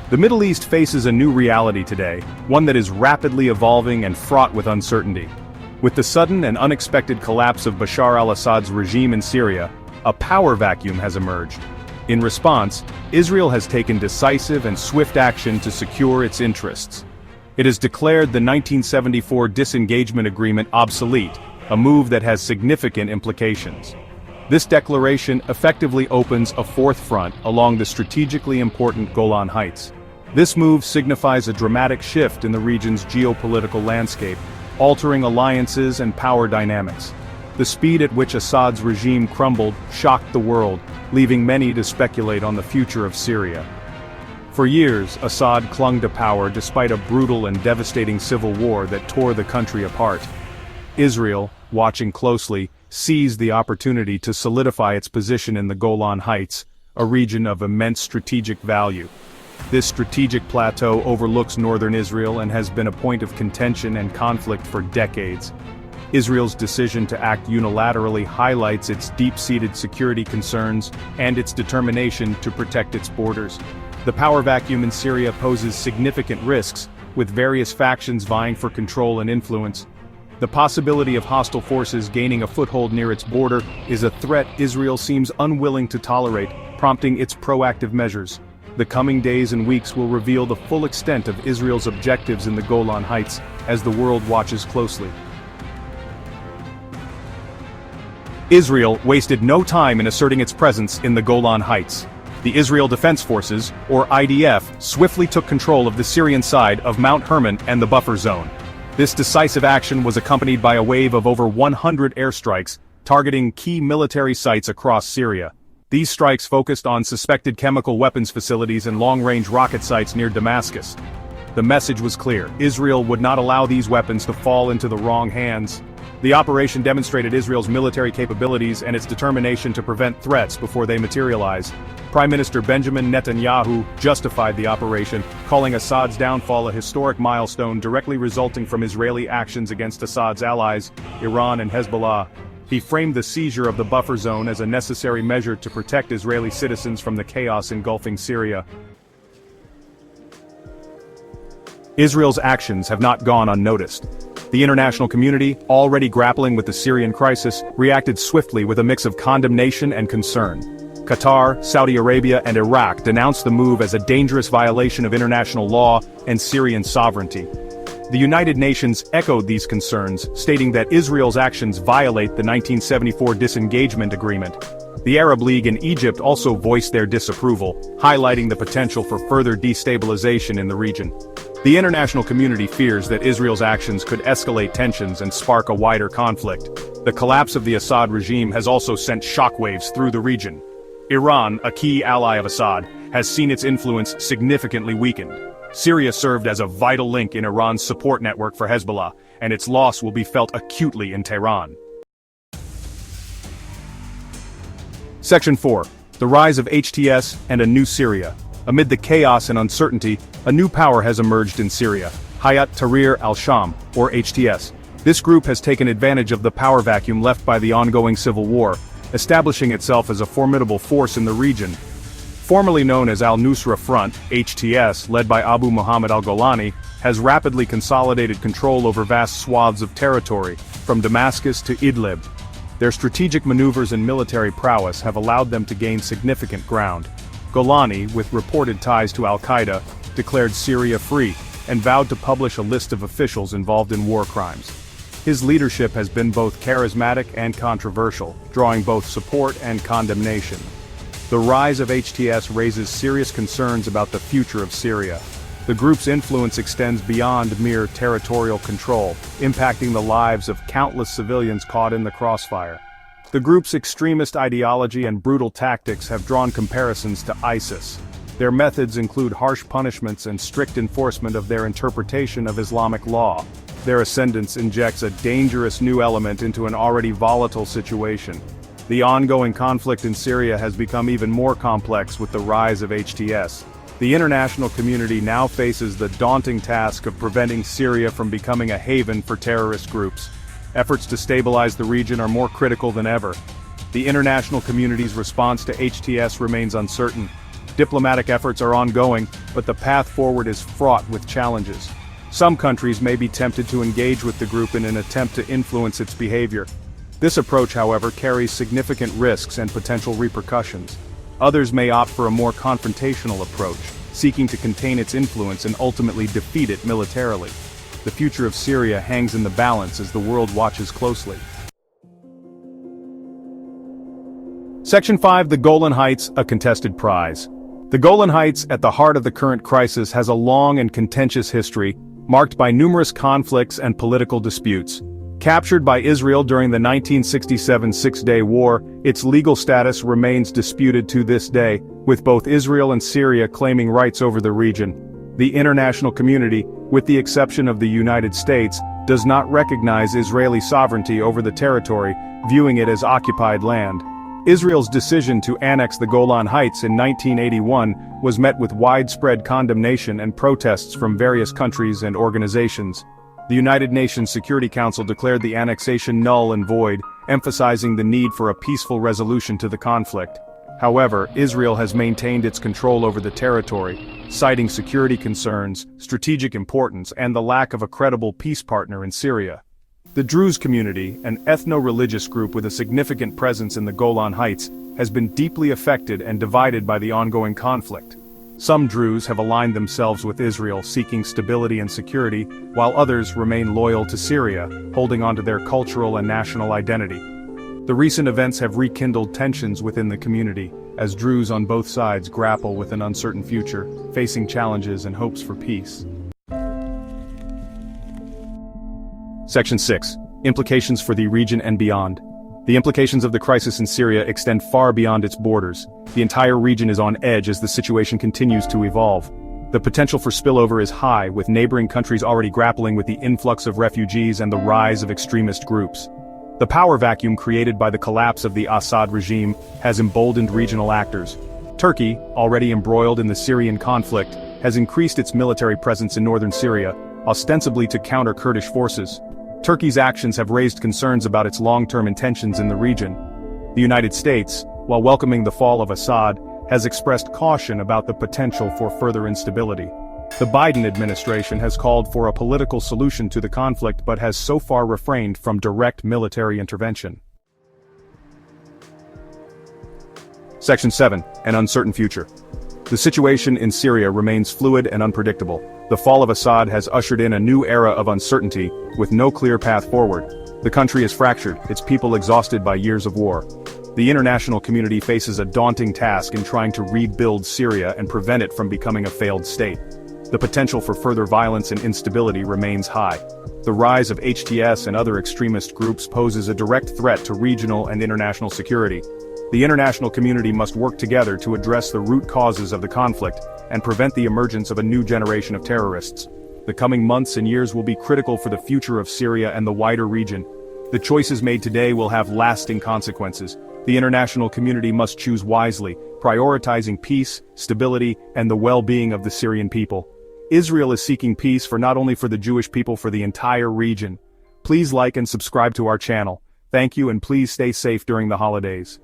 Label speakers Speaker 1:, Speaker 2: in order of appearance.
Speaker 1: The Middle East faces a new reality today, one that is rapidly evolving and fraught with uncertainty. With the sudden and unexpected collapse of Bashar al-Assad's regime in Syria, a power vacuum has emerged. In response, Israel has taken decisive and swift action to secure its interests. It has declared the 1974 disengagement agreement obsolete, a move that has significant implications. This declaration effectively opens a fourth front along the strategically important Golan Heights. This move signifies a dramatic shift in the region's geopolitical landscape, altering alliances and power dynamics. The speed at which Assad's regime crumbled shocked the world, leaving many to speculate on the future of Syria. For years, Assad clung to power despite a brutal and devastating civil war that tore the country apart. Israel, watching closely, seized the opportunity to solidify its position in the Golan Heights, a region of immense strategic value. This strategic plateau overlooks northern Israel and has been a point of contention and conflict for decades. Israel's decision to act unilaterally highlights its deep-seated security concerns and its determination to protect its borders. The power vacuum in Syria poses significant risks, with various factions vying for control and influence. The possibility of hostile forces gaining a foothold near its border is a threat Israel seems unwilling to tolerate, prompting its proactive measures. The coming days and weeks will reveal the full extent of Israel's objectives in the Golan Heights, as the world watches closely. Israel wasted no time in asserting its presence in the Golan Heights. The Israel Defense Forces, or IDF, swiftly took control of the Syrian side of Mount Hermon and the buffer zone. This decisive action was accompanied by a wave of over 100 airstrikes, targeting key military sites across Syria. These strikes focused on suspected chemical weapons facilities and long-range rocket sites near Damascus. The message was clear: Israel would not allow these weapons to fall into the wrong hands. The operation demonstrated Israel's military capabilities and its determination to prevent threats before they materialize. Prime Minister Benjamin Netanyahu justified the operation, calling Assad's downfall a historic milestone directly resulting from Israeli actions against Assad's allies, Iran and Hezbollah. He framed the seizure of the buffer zone as a necessary measure to protect Israeli citizens from the chaos engulfing Syria. Israel's actions have not gone unnoticed. The international community, already grappling with the Syrian crisis, reacted swiftly with a mix of condemnation and concern. Qatar, Saudi Arabia, and Iraq denounced the move as a dangerous violation of international law and Syrian sovereignty. The United Nations echoed these concerns, stating that Israel's actions violate the 1974 disengagement agreement. The Arab League and Egypt also voiced their disapproval, highlighting the potential for further destabilization in the region. The international community fears that Israel's actions could escalate tensions and spark a wider conflict. The collapse of the Assad regime has also sent shockwaves through the region. Iran, a key ally of Assad, has seen its influence significantly weakened. Syria served as a vital link in Iran's support network for Hezbollah, and its loss will be felt acutely in Tehran. Section 4. The rise of HTS and a new Syria. Amid the chaos and uncertainty, a new power has emerged in Syria, Hayat Tahrir al-Sham, or HTS. This group has taken advantage of the power vacuum left by the ongoing civil war, establishing itself as a formidable force in the region. Formerly known as Al-Nusra Front, HTS, led by Abu Muhammad al-Golani, has rapidly consolidated control over vast swaths of territory, from Damascus to Idlib. Their strategic maneuvers and military prowess have allowed them to gain significant ground. Golani, with reported ties to al-Qaeda, declared Syria free, and vowed to publish a list of officials involved in war crimes. His leadership has been both charismatic and controversial, drawing both support and condemnation. The rise of HTS raises serious concerns about the future of Syria. The group's influence extends beyond mere territorial control, impacting the lives of countless civilians caught in the crossfire. The group's extremist ideology and brutal tactics have drawn comparisons to ISIS. Their methods include harsh punishments and strict enforcement of their interpretation of Islamic law. Their ascendance injects a dangerous new element into an already volatile situation. The ongoing conflict in Syria has become even more complex with the rise of HTS. The international community now faces the daunting task of preventing Syria from becoming a haven for terrorist groups. Efforts to stabilize the region are more critical than ever. The international community's response to HTS remains uncertain. Diplomatic efforts are ongoing, but the path forward is fraught with challenges. Some countries may be tempted to engage with the group in an attempt to influence its behavior. This approach, however, carries significant risks and potential repercussions. Others may opt for a more confrontational approach, seeking to contain its influence and ultimately defeat it militarily. The future of Syria hangs in the balance as the world watches closely. Section 5: The Golan Heights, a contested prize. The Golan Heights, at the heart of the current crisis, has a long and contentious history, marked by numerous conflicts and political disputes. Captured by Israel during the 1967 Six-Day War, its legal status remains disputed to this day, with both Israel and Syria claiming rights over the region. The international community, with the exception of the United States, does not recognize Israeli sovereignty over the territory, viewing it as occupied land. Israel's decision to annex the Golan Heights in 1981 was met with widespread condemnation and protests from various countries and organizations. The United Nations Security Council declared the annexation null and void, emphasizing the need for a peaceful resolution to the conflict. However, Israel has maintained its control over the territory, citing security concerns, strategic importance, and the lack of a credible peace partner in Syria. The Druze community, an ethno-religious group with a significant presence in the Golan Heights, has been deeply affected and divided by the ongoing conflict. Some Druze have aligned themselves with Israel, seeking stability and security, while others remain loyal to Syria, holding onto their cultural and national identity. The recent events have rekindled tensions within the community, as Druze on both sides grapple with an uncertain future, facing challenges and hopes for peace. Section 6: Implications for the region and beyond. The implications of the crisis in Syria extend far beyond its borders. The entire region is on edge as the situation continues to evolve. The potential for spillover is high, with neighboring countries already grappling with the influx of refugees and the rise of extremist groups. The power vacuum created by the collapse of the Assad regime has emboldened regional actors. Turkey, already embroiled in the Syrian conflict, has increased its military presence in northern Syria, ostensibly to counter Kurdish forces. Turkey's actions have raised concerns about its long-term intentions in the region. The United States, while welcoming the fall of Assad, has expressed caution about the potential for further instability. The Biden administration has called for a political solution to the conflict but has so far refrained from direct military intervention. Section 7: An uncertain future. The situation in Syria remains fluid and unpredictable. The fall of Assad has ushered in a new era of uncertainty, with no clear path forward. The country is fractured, its people exhausted by years of war. The international community faces a daunting task in trying to rebuild Syria and prevent it from becoming a failed state. The potential for further violence and instability remains high. The rise of HTS and other extremist groups poses a direct threat to regional and international security. The international community must work together to address the root causes of the conflict and prevent the emergence of a new generation of terrorists. The coming months and years will be critical for the future of Syria and the wider region. The choices made today will have lasting consequences. The international community must choose wisely, prioritizing peace, stability, and the well-being of the Syrian people. Israel is seeking peace not only for the Jewish people, for the entire region. Please like and subscribe to our channel. Thank you, and please stay safe during the holidays.